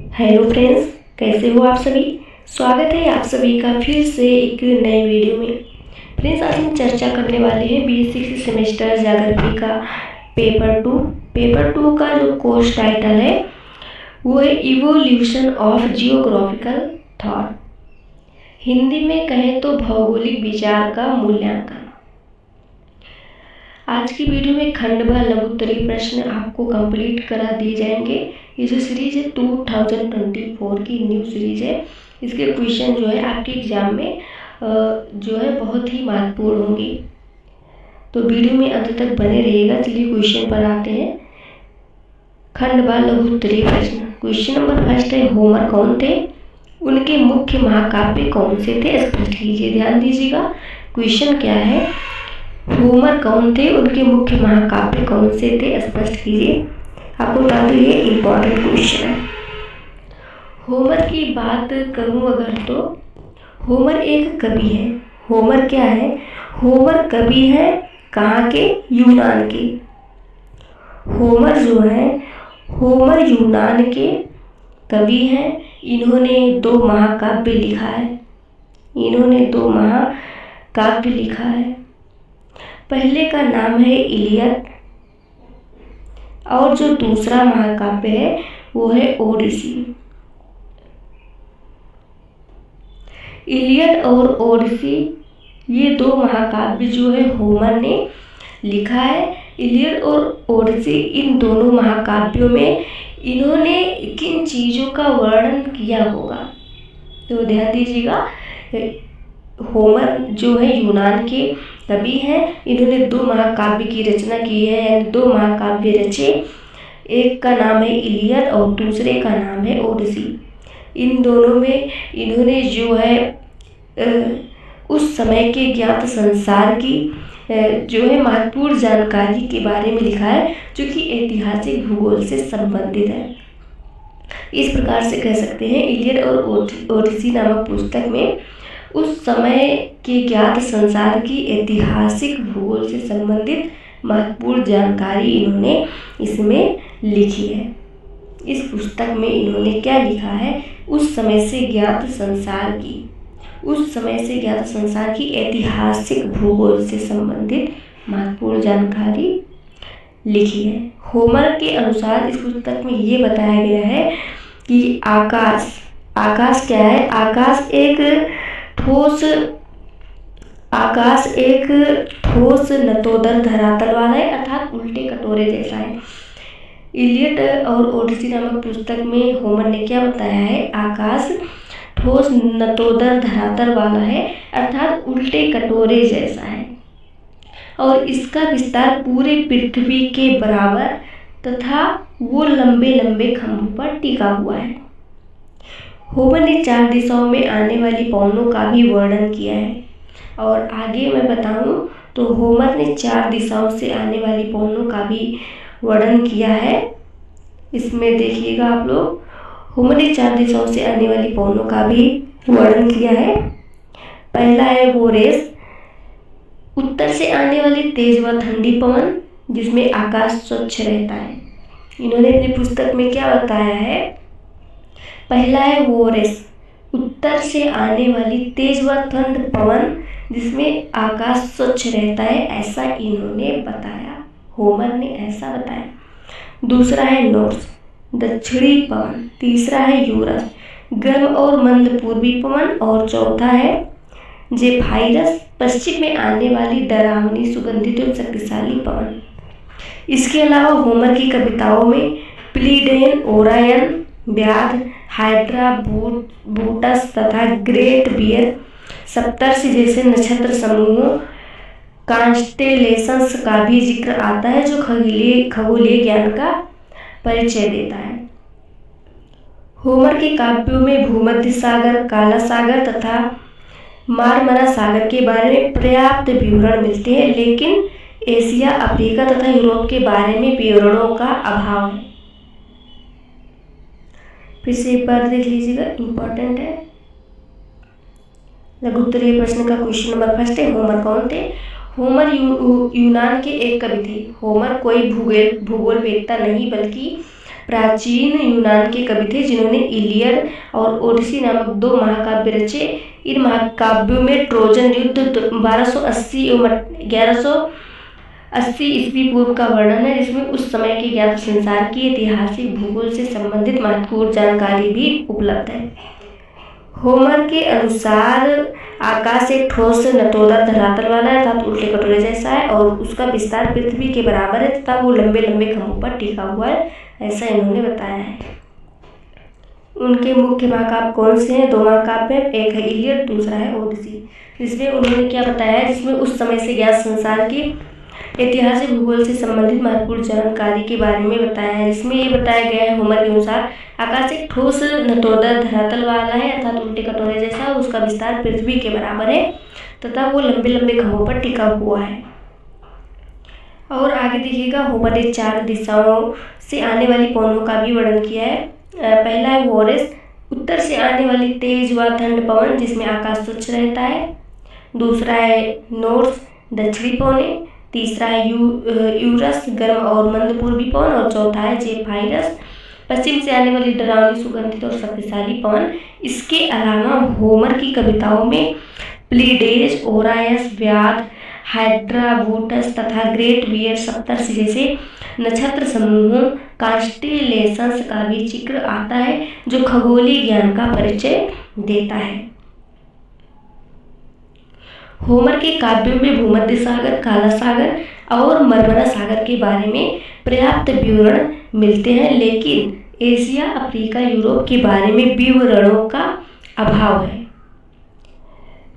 Hello friends, कैसे हो आप सभी। स्वागत है आप सभी का फिर से एक नए वीडियो में। फ्रेंड्स, आज हम चर्चा करने वाले हैं BA6 सेमेस्टर ज्योग्राफी का पेपर टू का जो कोर्स टाइटल है वो है evolution of geographical thought. Hindi में कहें तो भौगोलिक विचार का मूल्यांकन। आज की वीडियो में खंडवा लघुत्तरीय प्रश्न आपको कंप्लीट करा दिए जाएंगे। ये जो सीरीज है 2024 की न्यू सीरीज है। इसके क्वेश्चन जो है आपके एग्जाम में जो है बहुत ही महत्वपूर्ण होंगे, तो वीडियो में अंत तक बने रहिएगा। चलिए क्वेश्चन पर आते हैं। खंडवा लघुत्तरीय प्रश्न। क्वेश्चन नंबर फर्स्ट है, होमर कौन थे, उनके मुख्य महाकाव्य कौन से थे, स्पष्ट कीजिए। ध्यान दीजिएगा, क्वेश्चन क्या है, होमर कौन थे, उनके मुख्य महाकाव्य कौन से थे, स्पष्ट कीजिए। आपको बता दें ये इम्पोर्टेंट क्वेश्चन है। होमर की बात करूं अगर तो होमर एक कवि है। होमर क्या है, होमर कवि है कहाँ के, यूनान के। होमर जो है, होमर यूनान के कवि हैं। इन्होंने 2 महाकाव्य लिखा है। इन्होंने 2 महाकाव्य लिखा है। पहले का नाम है इलियड और जो दूसरा महाकाव्य है वो है ओडिसी। इलियड और ओडिसी ये 2 महाकाव्य जो है होमर ने लिखा है। इलियड और ओडिसी, इन दोनों महाकाव्यों में इन्होंने किन चीज़ों का वर्णन किया होगा, तो ध्यान दीजिएगा। होमर जो है यूनान के कवि हैं। इन्होंने 2 महाकाव्य की रचना की है, यानी 2 महाकाव्य रचे। एक का नाम है इलियड और दूसरे का नाम है ओडिसी। इन दोनों में इन्होंने जो है उस समय के ज्ञात संसार की जो है महत्वपूर्ण जानकारी के बारे में लिखा है, जो कि ऐतिहासिक भूगोल से संबंधित है। इस प्रकार से कह सकते हैं, इलियड और ओडिसी नामक पुस्तक में उस समय के ज्ञात संसार की ऐतिहासिक भूगोल से संबंधित महत्वपूर्ण जानकारी इन्होंने इसमें लिखी है। इस पुस्तक में इन्होंने क्या लिखा है, उस समय से ज्ञात संसार की ऐतिहासिक भूगोल से संबंधित महत्वपूर्ण जानकारी लिखी है। होमर के अनुसार इस पुस्तक में ये बताया गया है कि आकाश क्या है, आकाश एक ठोस नतोदर धरातल वाला है, अर्थात उल्टे कटोरे जैसा है। इलियड और ओडिसी नामक पुस्तक में होमर ने क्या बताया है, आकाश ठोस नतोदर धरातल वाला है, अर्थात उल्टे कटोरे जैसा है, और इसका विस्तार पूरे पृथ्वी के बराबर तथा वो लंबे लंबे खंभों पर टिका हुआ है। होमर ने 4 दिशाओं में आने वाली पवनों का भी वर्णन किया है। और आगे मैं बताऊं तो होमर ने 4 दिशाओं से आने वाली पवनों का भी वर्णन किया है। इसमें देखिएगा आप लोग, होमर ने 4 दिशाओं से आने वाली पवनों का भी वर्णन किया है। पहला है वोरेस, उत्तर से आने वाली तेज व ठंडी पवन जिसमें आकाश स्वच्छ रहता है। इन्होंने अपनी पुस्तक में क्या बताया है, पहला है वोरेस, उत्तर से आने वाली तेज व ठंड पवन जिसमें आकाश स्वच्छ रहता है, ऐसा इन्होंने बताया। होमर ने ऐसा बताया। दूसरा है नोर्स, दक्षिणी पवन। तीसरा है यूरस, गर्म और मंद पूर्वी पवन। और चौथा है जेफाइरस, पश्चिम में आने वाली डरावनी सुगंधित और शक्तिशाली पवन। इसके अलावा होमर की कविताओं में प्लीडेन, ओरायन, व्याध, हाइड्रा, बूटस तथा ग्रेट बियर, सप्तर्षि जैसे नक्षत्र समूहों कॉन्स्टेलेशंस का भी जिक्र आता है, जो खगोलीय ज्ञान का परिचय देता है। होमर के काव्यों में भूमध्य सागर, काला सागर तथा मारमरा सागर के बारे में पर्याप्त विवरण मिलते हैं, लेकिन एशिया, अफ्रीका तथा यूरोप के बारे में विवरणों का अभाव है। फिर से एक बार देख लीजिएगा, इम्पोर्टेंट है। लघुत्तरीय प्रश्न का क्वेश्चन नंबर फर्स्ट है, होमर कौन थे। होमर यूनान के एक कवि थे। होमर कोई भूगोलवेत्ता नहीं बल्कि प्राचीन यूनान के कवि थे जिन्होंने इलियड और ओडिसी नामक 2 महाकाव्य रचे। इन महाकाव्यों में ट्रोजन युद्ध 1280 एवं 1180 ईस्वी पूर्व का वर्णन है, जिसमें उस समय के ज्ञात संसार की ऐतिहासिक भूगोल से संबंधित महत्वपूर्ण जानकारी भी उपलब्ध है। होमर के अनुसार आकाश एक ठोस नतोदर धरातल वाला है अर्थात उल्टे कटोरे जैसा है और उसका विस्तार पृथ्वी के बराबर है तथा वो लंबे लंबे खंभों पर टिका हुआ है, ऐसा इन्होंने बताया है। उनके मुख्य महाकाव्य कौन से हैं? 2 महाकाव्य, एक है इलियड, दूसरा है ओडिसी। जिसमें उन्होंने क्या बताया है, जिसमें उस समय से ज्ञात संसार की ऐतिहासिक भूगोल से संबंधित महत्वपूर्ण जानकारी के बारे में बताया है। इसमें ये बताया गया है होमर के अनुसार आकाश एक ठोस नतोदर धरातल वाला है अर्थात उल्टे कटोरे जैसा और उसका विस्तार पृथ्वी के बराबर है तथा वो लंबे लंबे खंभों पर टिका हुआ है। और आगे देखिएगा, होमर ने 4 दिशाओं से आने वाली पवनों का भी वर्णन किया है। पहला है वोरेस, उत्तर से आने वाली तेज व ठंड पवन जिसमें आकाश स्वच्छ रहता है। दूसरा है नोर्स, दक्षिणी पवनें। तीसरा है यूरस, गर्म और मंद पूर्वी पवन। और चौथा है जेफाइरस, पश्चिम से आने वाली डरावनी, सुगंधित और शक्तिशाली पवन। इसके अलावा होमर की कविताओं में प्लीडेज, ओरायस, व्याध, हाइड्राबूटस तथा ग्रेट बियर सप्तर्षि जैसे नक्षत्र समूहों कॉन्स्टेलेशंस का भी जिक्र आता है जो खगोलीय ज्ञान का परिचय देता है। होमर के काव्यों में भूमध्य सागर, काला सागर और मरमरा सागर के बारे में पर्याप्त विवरण मिलते हैं, लेकिन एशिया, अफ्रीका, यूरोप के बारे में विवरणों का अभाव है।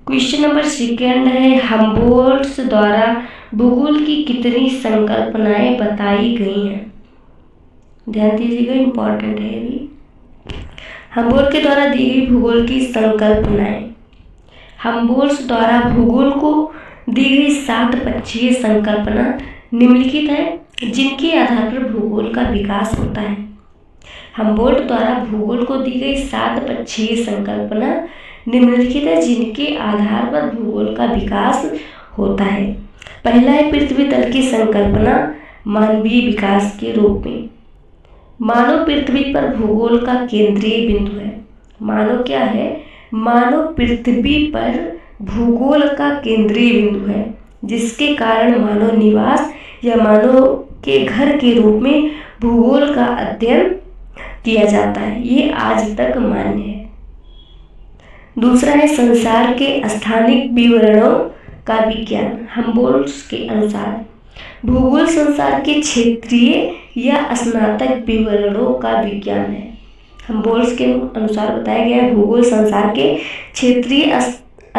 क्वेश्चन नंबर 2 है, हम्बोल्ट्स द्वारा भूगोल की कितनी संकल्पनाएं बताई गई हैं? ध्यान दीजिएगा, इंपॉर्टेंट है ये भी। हम्बोल्ट के द्वारा दी गई भूगोल की संकल्पनाएं। हम्बोल्ट्स द्वारा भूगोल को दी गई 7 पक्षीय संकल्पना निम्नलिखित है जिनके आधार पर भूगोल का विकास होता है। हम्बोल्ट द्वारा भूगोल को दी गई 7 पक्षीय संकल्पना निम्नलिखित है जिनके आधार पर भूगोल का विकास होता है। पहला है पृथ्वी तल की संकल्पना मानवीय विकास के रूप में। मानव पृथ्वी पर भूगोल का केंद्रीय बिंदु है। मानव क्या है? मानव पृथ्वी पर भूगोल का केंद्रीय बिंदु है, जिसके कारण मानव निवास या मानव के घर के रूप में भूगोल का अध्ययन किया जाता है। ये आज तक मान्य है। दूसरा है संसार के स्थानिक विवरणों का विज्ञान। हम्बोल्ट्स के अनुसार भूगोल संसार के क्षेत्रीय या स्नातक विवरणों का विज्ञान है। हम्बोल्ट्स के अनुसार बताया गया है भूगोल संसार के क्षेत्रीय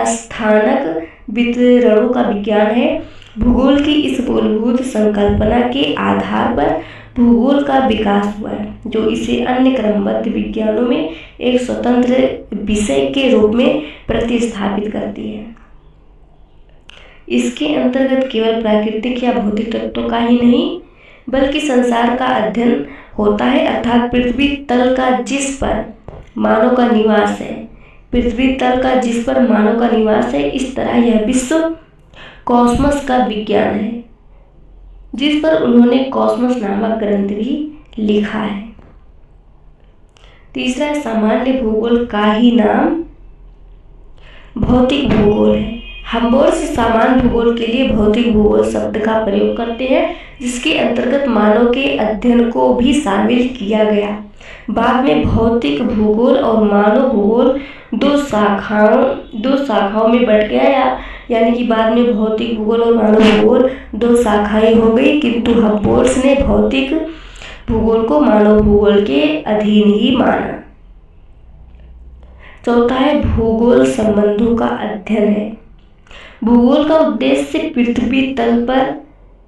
स्थानक वितरणों का विज्ञान है। भूगोल की इस मूलभूत संकल्पना के आधार पर भूगोल का विकास हुआ है, जो इसे अन्य क्रमबद्ध विज्ञानों में एक स्वतंत्र विषय के रूप में प्रतिस्थापित करती है। इसके अंतर्गत केवल प्राकृतिक या भौतिक तत्वों का ही नहीं बल्कि संसार का अध्ययन होता है, अर्थात पृथ्वी तल का जिस पर मानव का निवास है। पृथ्वी तल का जिस पर मानव का निवास है, इस तरह यह विश्व कॉस्मस का विज्ञान है, जिस पर उन्होंने कॉस्मस नामक ग्रंथ भी लिखा है। तीसरा है सामान्य भूगोल का ही नाम भौतिक भूगोल है। हम्बोल्ट्स सामान्य भूगोल के लिए भौतिक भूगोल शब्द का प्रयोग करते हैं, जिसके अंतर्गत मानव के अध्ययन को भी शामिल किया गया। बाद में भौतिक भूगोल और मानव भूगोल दो शाखाओं में बंट गया, यानी कि बाद में भौतिक भूगोल और मानव भूगोल 2 शाखाएं हो गई, किंतु हम्बोल्ट्स ने भौतिक भूगोल को मानव भूगोल के अधीन ही माना। चौथा है भूगोल संबंधों का अध्ययन है। भूगोल का उद्देश्य पृथ्वी तल पर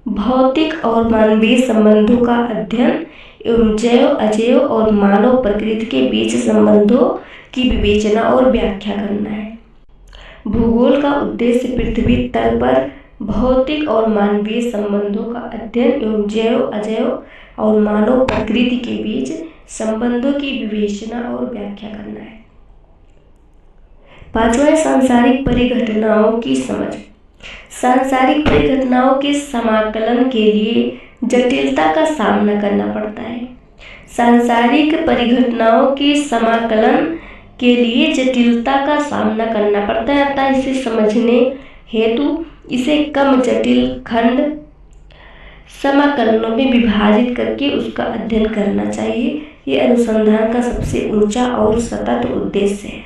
भौतिक और मानवीय संबंधों का अध्ययन एवं जैव, अजैव और मानव प्रकृति के बीच संबंधों की विवेचना और व्याख्या करना है। भूगोल का उद्देश्य पृथ्वी तल पर भौतिक और मानवीय संबंधों का अध्ययन एवं जैव, अजैव और मानव प्रकृति के बीच संबंधों की विवेचना और व्याख्या करना है। 5वां है सांसारिक परिघटनाओं की समझ। सांसारिक परिघटनाओं के समाकलन के लिए जटिलता का सामना करना पड़ता है। सांसारिक परिघटनाओं के समाकलन के लिए जटिलता का सामना करना पड़ता है, अतः इसे समझने हेतु इसे कम जटिल खंड समाकलनों में विभाजित करके उसका अध्ययन करना चाहिए। ये अनुसंधान का सबसे ऊंचा और सतत उद्देश्य है।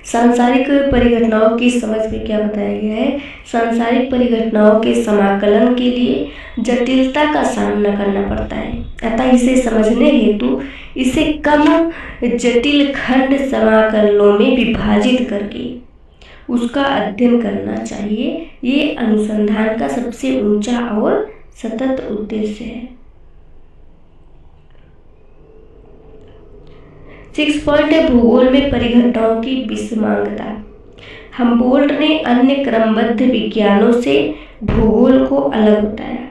सांसारिक परिघटनाओं की समझ में क्या बताया गया है? सांसारिक परिघटनाओं के समाकलन के लिए जटिलता का सामना करना पड़ता है, अतः इसे समझने हेतु इसे कम जटिल खंड समाकलनों में विभाजित करके उसका अध्ययन करना चाहिए। ये अनुसंधान का सबसे ऊंचा और सतत उद्देश्य है। 6 पॉइंट है भूगोल में परिघटनाओं की विषमांगता। हमबोल्ट ने अन्य क्रमबद्ध विज्ञानों से भूगोल को अलग बताया।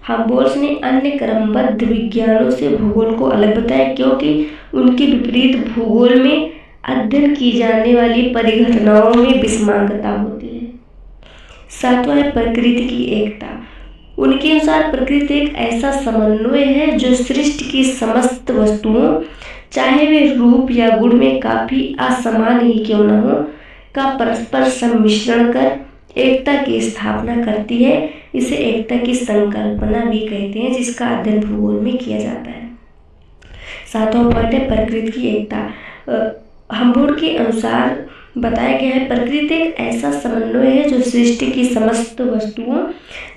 हमबोल्ट ने अन्य क्रमबद्ध विज्ञानों से भूगोल को अलग बताया क्योंकि उनके विपरीत भूगोल में अध्ययन की जाने वाली परिघटनाओं में विषमांगता होती है। 7वां है प्रकृति की एकता। उनके अनुसार प्रकृति एक ऐसा समन्वय है जो सृष्टि की समस्त वस्तुओं, चाहे वे रूप या गुण में काफी असमान ही क्यों न हो, का परस्पर सम्मिश्रण कर एकता की स्थापना करती है। इसे एकता की संकल्पना भी कहते हैं, जिसका अध्ययन भूगोल में किया जाता है। 7वां पॉइंट है प्रकृति की एकता। हमबोल्ट के अनुसार बताया गया है प्रकृति एक ऐसा समन्वय है जो सृष्टि की समस्त वस्तुओं,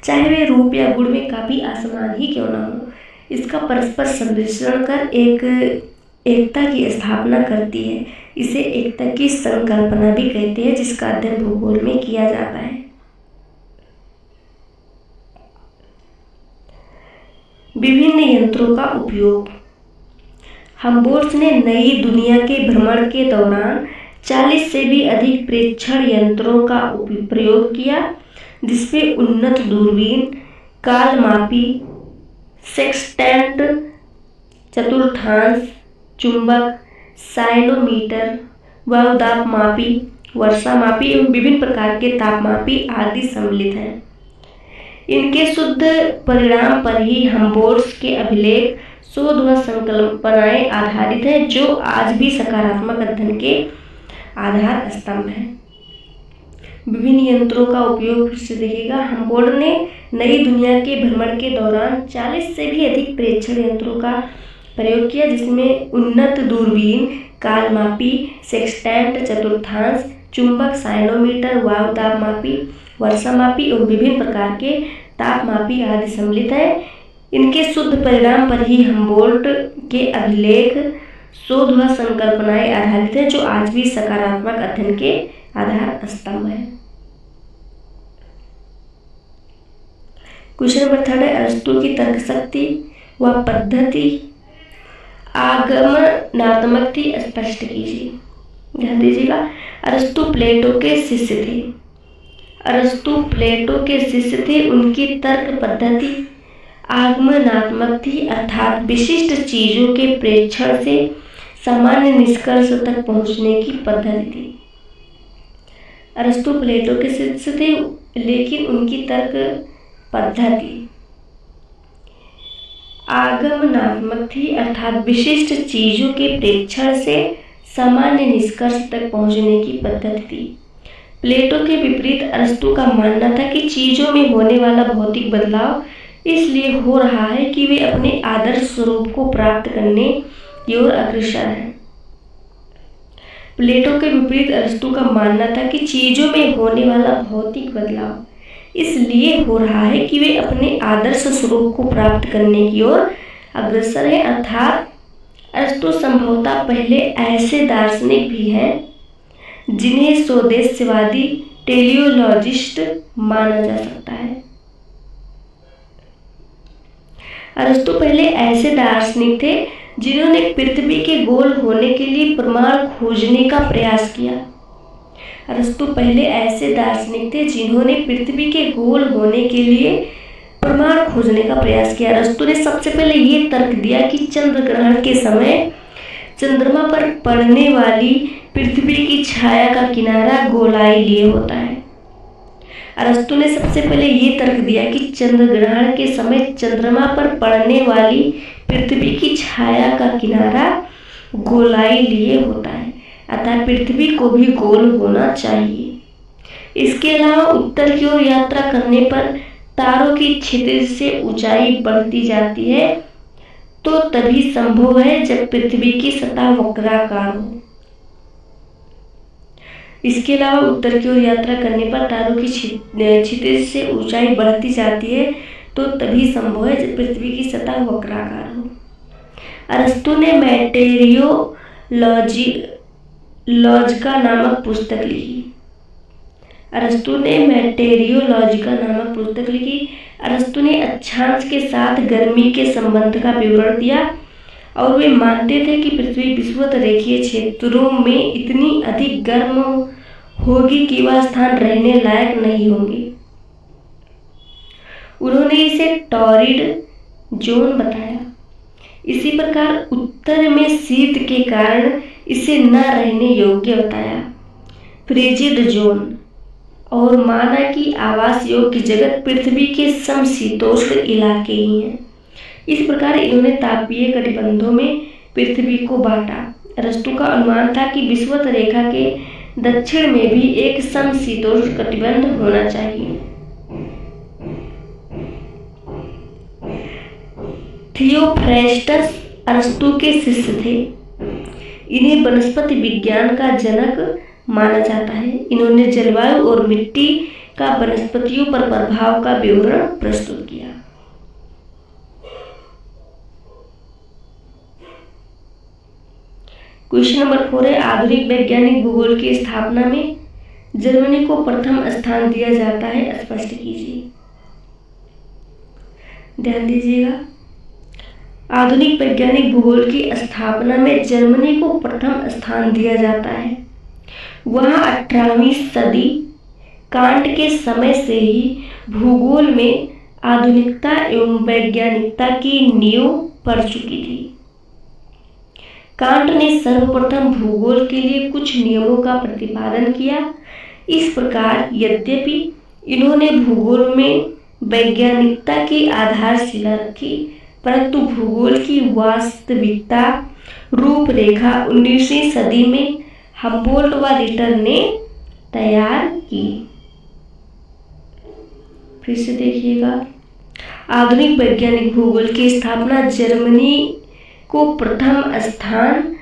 चाहे वे रूप या गुण में काफी असमान ही क्यों न हो, इसका परस्पर सम्मिश्रण कर एक एकता की स्थापना करती है। इसे एकता की संकल्पना भी कहते हैं, जिसका अध्ययन भूगोल में किया जाता है। विभिन्न यंत्रों का उपयोग। हमबोल्ट ने नई दुनिया के भ्रमण के दौरान 40 से भी अधिक प्रेक्षण यंत्रों का प्रयोग किया, जिसमें उन्नत दूरबीन, कालमापी, सेक्सटेंट, चतुर्थांश, चुंबक, साइनोमीटर, वायुदाबमापी, वर्षामापी एवं विभिन्न प्रकार के तापमापी आदि सम्मिलित हैं। इनके शुद्ध परिणाम पर ही हमबोल्ट के अभिलेख, शोध व संकल्पनाएं आधारित है, जो आज भी सकारात्मक अध्ययन के आधार स्तंभ है। विभिन्न यंत्रों का उपयोग फिर से देखिएगा। हमबोल्ट ने नई दुनिया के भ्रमण के दौरान 40 से भी अधिक प्रेक्षण यंत्रों का प्रयोग किया, जिसमें उन्नत दूरबीन, कालमापी, सेक्सटेंट, चतुर्थांश, चुंबक, साइनोमीटर, वायुदाबमापी, वर्षामापी एवं विभिन्न प्रकार के तापमापी आदि सम्मिलित है। इनके शुद्ध परिणाम पर ही हमबोल्ट के अभिलेख, शोध व संकल्पनाएं आधारित है, जो आज भी सकारात्मक अध्ययन के आधार स्तंभ है। क्वेश्चन नंबर 3 है अरस्तु की तर्क शक्ति व पद्धति आगमनात्मक थी, स्पष्ट कीजिए। ध्यान दीजिएगा, अरस्तु प्लेटो के शिष्य थे। अरस्तु प्लेटो के शिष्य थे। उनकी तर्क पद्धति आगमनात्मक थी, अर्थात विशिष्ट चीजों के प्रेक्षण से सामान्य निष्कर्ष तक पहुंचने की पद्धति थी। अरस्तु प्लेटो के शिष्य थे, लेकिन उनकी तर्क पद्धति आगमनात्मक थी, अर्थात विशिष्ट चीजों के प्रेक्षण से सामान्य निष्कर्ष तक पहुंचने की पद्धति थी। प्लेटो के विपरीत अरस्तु का मानना था कि चीजों में होने वाला भौतिक बदलाव इसलिए हो रहा है कि वे अपने आदर्श स्वरूप को प्राप्त करने की ओर अग्रसर हैं। प्लेटो के विपरीत अरस्तु का मानना था कि चीजों में होने वाला भौतिक बदलाव इसलिए हो रहा है कि वे अपने आदर्श स्वरूप को प्राप्त करने की ओर अग्रसर है, अर्थात अरस्तु संभवतः पहले ऐसे दार्शनिक भी हैं जिन्हें स्वदेशवादी टेलियोलॉजिस्ट माना जा सकता है। अरस्तु पहले ऐसे दार्शनिक थे जिन्होंने पृथ्वी के गोल होने के लिए प्रमाण खोजने का प्रयास किया। अरस्तु पहले ऐसे दार्शनिक थे जिन्होंने पृथ्वी के गोल होने के लिए प्रमाण खोजने का प्रयास किया। अरस्तु ने सबसे पहले ये तर्क दिया कि चंद्र ग्रहण के समय चंद्रमा पर पड़ने वाली पृथ्वी की छाया का किनारा गोलाई लिए होता है। अरस्तु ने सबसे पहले ये तर्क दिया कि चंद्र ग्रहण के समय चंद्रमा पर पड़ने वाली पृथ्वी की छाया का किनारा गोलाई लिए होता है, अतः पृथ्वी को भी गोल होना चाहिए। इसके अलावा उत्तर की ओर यात्रा करने पर तारों की क्षितिज से ऊंचाई बढ़ती जाती है तो तभी संभव है जब पृथ्वी की सतह वक्राकार हो। इसके अलावा उत्तर की ओर यात्रा करने पर तारों की क्षितिज से ऊंचाई बढ़ती जाती है तो तभी संभव है जब पृथ्वी की सतह वक्राकार हो। अरस्तु ने मैटेरियोलॉजिका नामक पुस्तक लिखी। अरस्तु ने अक्षांश के साथ गर्मी के संबंध का विवरण दिया और वे मानते थे कि पृथ्वी विषुवत रेखीय क्षेत्रों में इतनी अधिक गर्म होगी कि वह स्थान रहने लायक नहीं होंगे। उन्होंने इसे टॉरिड जोन बताया। इसी प्रकार उत्तर में शीत के कारण इसे न रहने योग्य बताया, फ्रिजिड जोन, और माना कि आवास योग्य जगत पृथ्वी के समशीतोष्ण इलाके ही हैं। इस प्रकार इन्होंने तापीय कटिबंधों में पृथ्वी को बांटा। अरस्तु का अनुमान था कि विषुवत रेखा के दक्षिण में भी एक समशीतोष्ण कटिबंध होना चाहिए। थियोफ्रेस्टस अरस्तु के शिष्य थे। इन्हें वनस्पति विज्ञान का जनक माना जाता है। इन्होंने जलवायु और मिट्टी का वनस्पतियों पर प्रभाव का विवरण प्रस्तुत किया। क्वेश्चन नंबर 4 है, आधुनिक वैज्ञानिक भूगोल की स्थापना में जर्मनी को प्रथम स्थान दिया जाता है, स्पष्ट कीजिए। ध्यान दीजिएगा, आधुनिक वैज्ञानिक भूगोल की स्थापना में जर्मनी को प्रथम स्थान दिया जाता है। वहाँ 18वीं सदी कांट के समय से ही भूगोल में आधुनिकता एवं वैज्ञानिकता की नींव पड़ चुकी थी। कांट ने सर्वप्रथम भूगोल के लिए कुछ नियमों का प्रतिपादन किया। इस प्रकार यद्यपि इन्होंने भूगोल में वैज्ञानिकता की आधारशिला रखी, परंतु भूगोल की वास्तविकता रूपरेखा 19वीं सदी में हम्बोल्ट व रिटर ने तैयार की। फिर से देखिएगा, आधुनिक वैज्ञानिक भूगोल की स्थापना जर्मनी को प्रथम स्थान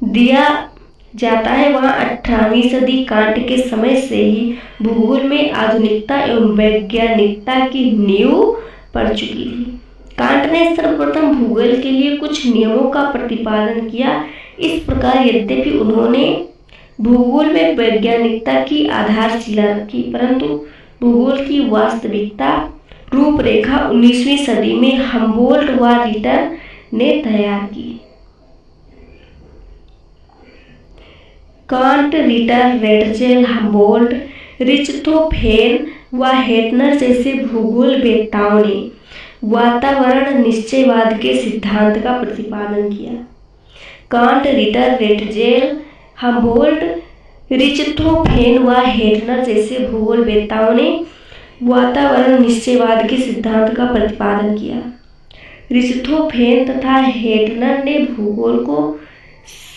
दिया जाता है। वहाँ 18वीं सदी कांट के समय से ही भूगोल में आधुनिकता एवं वैज्ञानिकता की नींव पड़ चुकी थी। कांट ने सर्वप्रथम भूगोल के लिए कुछ नियमों का प्रतिपादन किया। इस प्रकार यद्यपि उन्होंने भूगोल में वैज्ञानिकता की आधारशिला रखी, परंतु भूगोल की वास्तविकता रूपरेखा 19वीं सदी में हम्बोल्ट व रिटर ने तैयार की। कांट, रिटर, रेडजेल, हम्बोल्ट, रिच्टहोफेन व हेटनर जैसे भूगोलवेत्ताओं ने वातावरण निश्चयवाद के सिद्धांत का प्रतिपादन किया। कांट, रिटर, रेडजेल, हम्बोल्ट, रिच्टहोफेन व हेटनर जैसे भूगोलवेत्ताओं ने वातावरण निश्चयवाद के सिद्धांत का प्रतिपादन किया। रिच्टहोफेन तथा हेटनर ने भूगोल को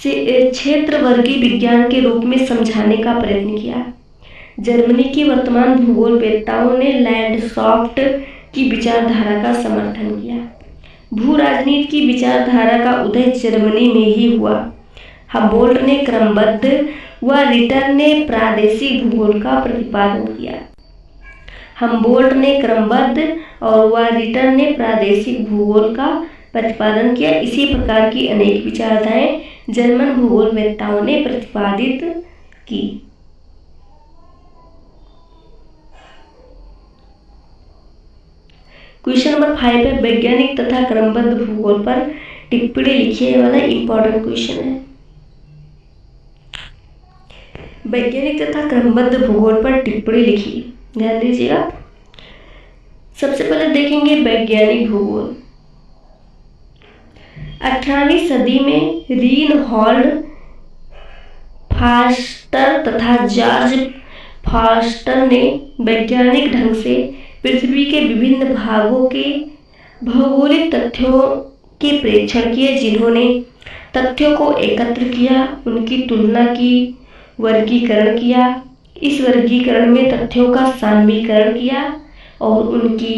क्षेत्रवर्गीय विज्ञान के रूप में समझाने का प्रयत्न किया। जर्मनी के वर्तमान भूगोलवेत्ताओं ने लैंडस्काफ्ट की विचारधारा का समर्थन किया। भू राजनीति की विचारधारा का उदय जर्मनी में ही हुआ। हम्बोल्ट ने क्रमबद्ध व रिटर ने प्रादेशिक भूगोल का प्रतिपादन किया। हम्बोल्ट ने क्रमबद्ध और व रिटर ने प्रादेशिक भूगोल का प्रतिपादन किया। इसी प्रकार की अनेक विचारधाराएं जर्मन भूगोलवेत्ताओं ने प्रतिपादित की। क्वेश्चन नंबर 5 है, वैज्ञानिक तथा क्रमबद्ध भूगोल पर टिप्पणी लिखिए वाला इंपॉर्टेंट क्वेश्चन है। वैज्ञानिक तथा क्रमबद्ध भूगोल पर टिप्पणी लिखिए, ध्यान दीजिएगा। सबसे पहले देखेंगे वैज्ञानिक भूगोल। 18वीं सदी में रीनहोल्ड, फास्टर तथा जॉर्ज फॉस्टर ने वैज्ञानिक ढंग से पृथ्वी के विभिन्न भागों के भौगोलिक तथ्यों के प्रेक्षण किए, जिन्होंने तथ्यों को एकत्र किया, उनकी तुलना की, वर्गीकरण किया। इस वर्गीकरण में तथ्यों का सामान्यीकरण किया और उनकी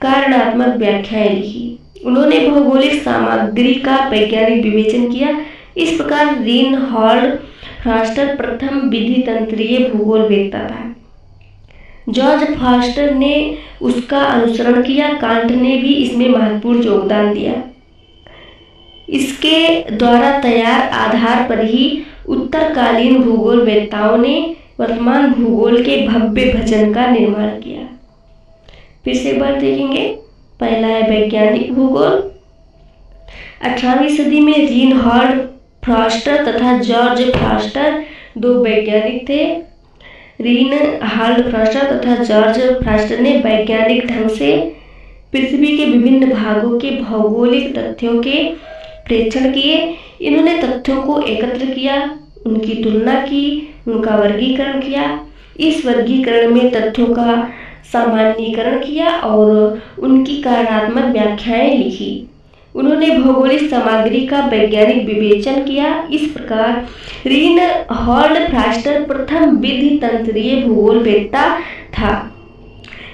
कारणात्मक व्याख्याएं लिखी। उन्होंने भौगोलिक सामग्री का वैज्ञानिक विवेचन किया। इस प्रकार रीनहॉल्ड फॉस्टर प्रथम विधि तंत्रीय भूगोलवेत्ता था। जॉर्ज फॉस्टर ने उसका अनुसरण किया। कांट ने भी इसमें महत्वपूर्ण योगदान दिया। इसके द्वारा तैयार आधार पर ही उत्तरकालीन भूगोलवेत्ताओं ने वर्तमान भूगोल के भव्य भजन का निर्माण किया। फिर से एक बार देखेंगे। पहला है वैज्ञानिक भूगोल। 18वीं सदी में रीनहॉल्ड फॉस्टर तथा जॉर्ज फॉस्टर दो वैज्ञानिक थे। रीनहॉल्ड फॉस्टर तथा जॉर्ज फॉस्टर ने वैज्ञानिक ढंग से पृथ्वी के विभिन्न भागों के भौगोलिक तथ्यों के प्रेक्षण किए। इन्होंने तथ्यों को एकत्र किया, उनकी तुलना की, उनका वर्गीकरण किया। इस वर्गीकरण में तथ्यों का सामान्यीकरण किया और उनकी कारणात्मक व्याख्याएं लिखी। उन्होंने भौगोलिक सामग्री का वैज्ञानिक विवेचन किया। इस प्रकार रीनहॉल्ड फॉस्टर प्रथम विधि तंत्रीय भूगोलवेत्ता था।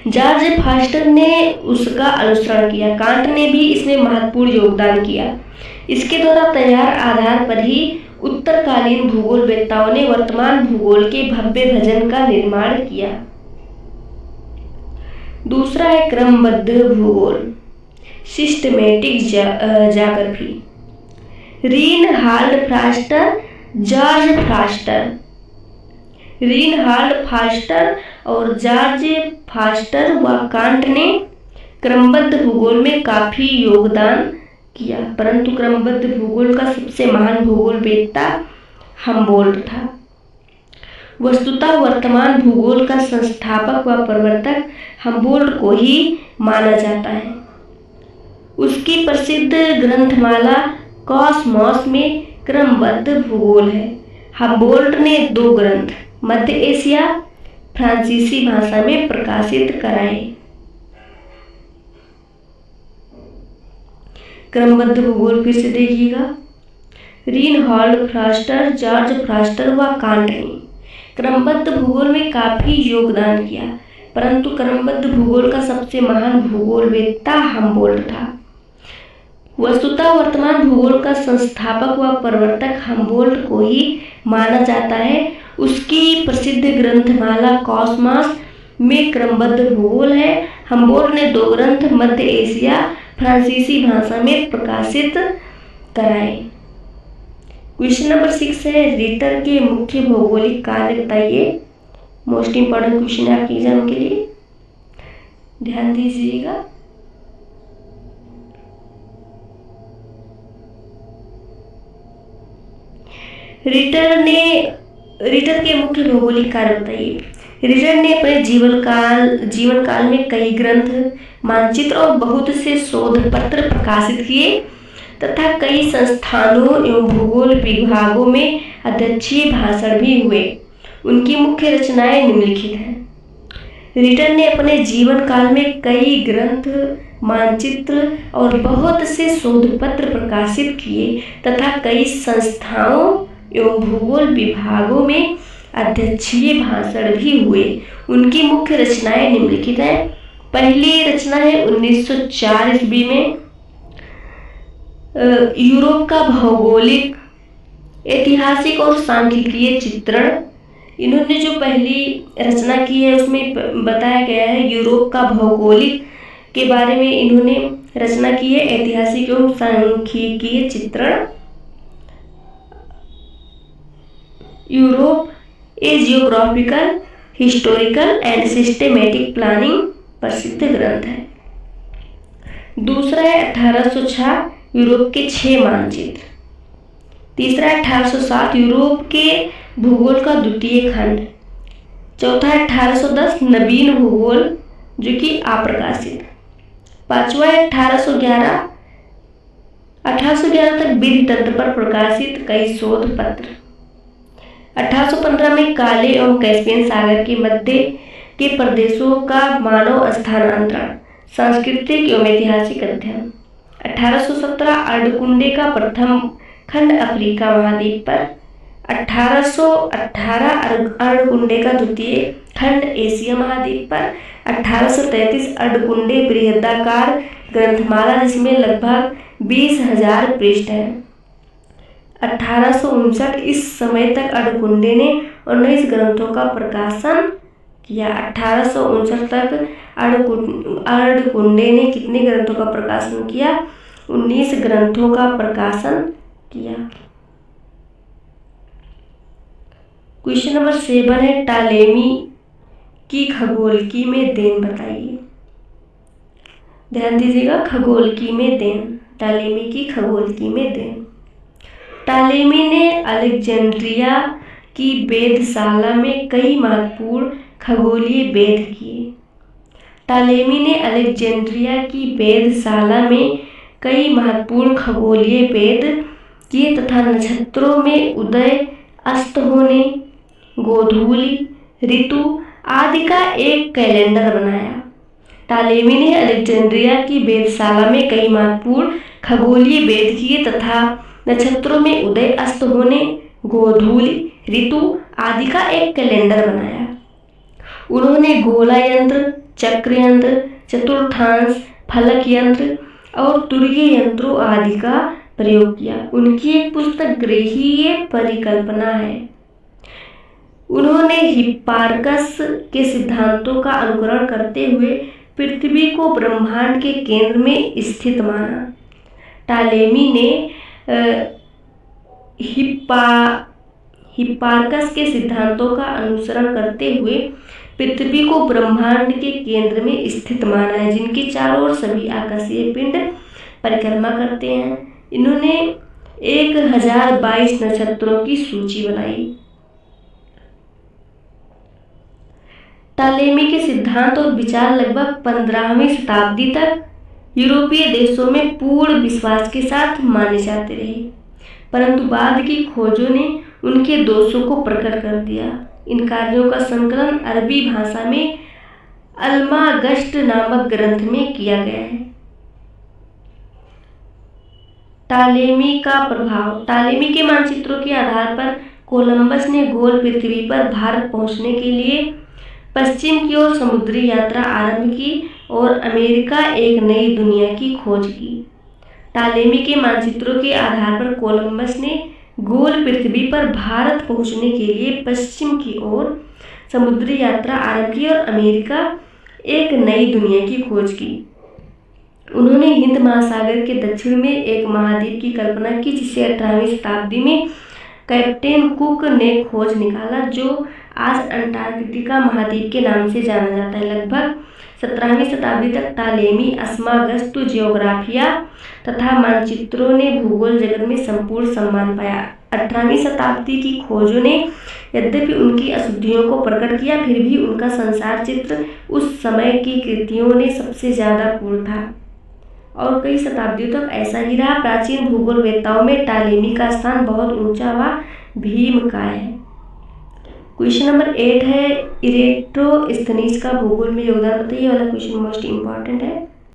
जॉर्ज फॉस्टर ने उसका अनुसरण किया। कांट ने भी इसमें महत्वपूर्ण योगदान किया। इसके द्वारा तैयार आधार पर ही उत्तरकालीन भूगोलवेत्ताओं ने वर्तमान भूगोल के भव्य भजन का निर्माण किया। दूसरा है क्रमबद्ध भूगोल, systematic geography. Reinhold Forster, George Forster. Reinhold Forster और जॉर्ज फॉस्टर व कांट ने क्रमबद्ध भूगोल में काफी योगदान किया, परंतु क्रमबद्ध भूगोल का सबसे महान भूगोलवेत्ता हमबोल्ट था। वस्तुतः वर्तमान भूगोल का संस्थापक व प्रवर्तक हमबोल्ट को ही माना जाता है। उसकी प्रसिद्ध ग्रंथमाला कॉस्मॉस में क्रमबद्ध भूगोल है। हमबोल्ट ने दो ग्रंथ मध्य एशिया फ्रांसीसी भाषा में प्रकाशित कराए। क्रमबद्ध भूगोल फिर से देखिएगा। रीनहॉल्ड फॉस्टर, जॉर्ज फॉस्टर व कांट ने क्रमबद्ध भूगोल में काफी योगदान किया, परंतु क्रमबद्ध भूगोल का सबसे महान भूगोलवेत्ता हमबोल्ट था। वस्तुतः वर्तमान भूगोल का संस्थापक व प्रवर्तक हमबोल्ट को ही माना जाता है। उसकी प्रसिद्ध ग्रंथमाला कॉस्मॉस में क्रमबद्ध भूगोल है। हमबोल्ट ने दो ग्रंथ मध्य एशिया फ्रांसीसी भाषा में प्रकाशित कराए। क्वेश्चन नंबर 6 है रिटर के मुख्य भौगोलिक कार्य बताइए। मोस्ट इंपॉर्टेंट क्वेश्चन है आपके एग्जाम के लिए, ध्यान दीजिएगा। रिटर के मुख्य भौगोलिक कार्य बताइए। रिटर ने अपने जीवन काल में कई ग्रंथ, मानचित्र और बहुत से शोध पत्र प्रकाशित किए तथा कई संस्थानों एवं भूगोल विभागों में अध्यक्षीय भाषण भी हुए। उनकी मुख्य रचनाएं निम्नलिखित हैं। रिटर ने अपने जीवन काल में कई ग्रंथ, मानचित्र और बहुत से शोध पत्र प्रकाशित किए तथा कई संस्थाओं एवं भूगोल विभागों में अध्यक्षीय भाषण भी हुए। उनकी मुख्य रचनाएं निम्नलिखित हैं। पहली रचना है 1904 ईस्वी में यूरोप का भौगोलिक, ऐतिहासिक और सांख्यिकीय चित्रण। इन्होंने जो पहली रचना की है उसमें बताया गया है यूरोप का भौगोलिक के बारे में इन्होंने रचना की है, ऐतिहासिक एवं सांख्यिकीय चित्रण। Europe A geographical, historical and systematic planning प्रसिद्ध ग्रंथ है। दूसरा है 1806 यूरोप के 6 मानचित्र। तीसरा है 1807 यूरोप के भूगोल का द्वितीय खंड। चौथा है 1810 नवीन भूगोल जो कि अप्रकाशित। पांचवा है 1811 तक विधि तंत्र पर प्रकाशित कई शोध पत्र। 1815 में काले एवं कैस्पियन सागर के मध्य के प्रदेशों का मानव स्थानांतरण, सांस्कृतिक एवं ऐतिहासिक अध्ययन। 1817 अर्धकुंडे का प्रथम खंड अफ्रीका महाद्वीप पर। 1818 अर्धकुंडे का द्वितीय खंड एशिया महाद्वीप पर। 1833 अर्धकुंडे बृहदाकार ग्रंथमाला जिसमें लगभग 20,000 पृष्ठ हैं। 1859 इस समय तक अर्धकुंडे ने 19 ग्रंथों का प्रकाशन किया। 1859 तक अर्धकुंडे ने कितने ग्रंथों का प्रकाशन किया? 19 ग्रंथों का प्रकाशन किया। क्वेश्चन नंबर 7 है टालेमी की खगोलकी में देन बताइए। ध्यान दीजिएगा, खगोलकी में देन, टालेमी की खगोलकी में देन। टालेमी ने अलेक्जेंड्रिया की वेधशाला में कई महत्वपूर्ण खगोलीय वेध किए। टालेमी ने अलेक्जेंड्रिया की वेधशाला में कई महत्वपूर्ण खगोलीय वेध किए तथा नक्षत्रों में उदय, अस्त होने, गोधूलि, ऋतु आदि का एक कैलेंडर बनाया। टालेमी ने अलेक्जेंड्रिया की वेधशाला में कई महत्वपूर्ण खगोलीय वेध किए तथा नक्षत्रों में उदय, अस्त होने, गोधूलि, ऋतु आदि का एक कैलेंडर बनाया। उन्होंने गोला यंत्र, चक्र यंत्र, चतुर्थांश, फलक यंत्र और तुरीय यंत्रों आदि का प्रयोग किया। उनकी एक पुस्तक ग्रहीय परिकल्पना है। उन्होंने हिप्पार्कस के सिद्धांतों का अनुकरण करते हुए पृथ्वी को ब्रह्मांड के केंद्र में स्थित माना। टालेमी ने हिप्पार्कस के सिद्धांतों का अनुसरण करते हुए पृथ्वी को ब्रह्मांड के केंद्र में स्थित माना है, जिनके चारों ओर सभी आकाशीय पिंड परिक्रमा करते हैं। इन्होंने 1022 नक्षत्रों की सूची बनाई। टालेमी के सिद्धांत और विचार लगभग 15वीं शताब्दी तक यूरोपीय देशों में पूर्ण विश्वास के साथ माने जाते रहे, परंतु बाद की खोजों ने उनके दोषों को प्रकट कर दिया। इन कार्यों का संकलन अरबी भाषा में अल्मागस्ट नामक ग्रंथ में किया गया है। टालेमी का प्रभाव। टालेमी के मानचित्रों के आधार पर कोलंबस ने गोल पृथ्वी पर भारत पहुंचने के लिए पश्चिम की ओर समुद्री यात्रा आरंभ की और अमेरिका एक नई दुनिया की खोज की। टालेमी के मानचित्रों के आधार पर कोलंबस ने गोल पृथ्वी पर भारत पहुंचने के लिए पश्चिम की ओर समुद्री यात्रा आरंभ की और अमेरिका एक नई दुनिया की खोज की। उन्होंने हिंद महासागर के दक्षिण में एक महाद्वीप की कल्पना की जिसे 18वीं शताब्दी में कैप्टेन कुक ने खोज निकाला, जो आज अंटार्कटिका महाद्वीप के नाम से जाना जाता है। लगभग 17वीं शताब्दी तक टालेमी, अस्मागस्तु, जियोग्राफिया तथा मानचित्रों ने भूगोल जगत में संपूर्ण सम्मान पाया। 18वीं शताब्दी की खोजों ने यद्यपि उनकी अशुद्धियों को प्रकट किया, फिर भी उनका संसार चित्र उस समय की कृतियों ने सबसे ज्यादा पूर्ण था और कई शताब्दियों तक ऐसा ही रहा। प्राचीन भूगोलवेत्ताओं में टालेमी का स्थान बहुत ऊंचा व भीमकाय है। क्वेश्चन नंबर 8 है इरेटोस्थनीज का भूगोल में योगदान बताइए। ये वाला क्वेश्चन मोस्ट इंपॉर्टेंट है।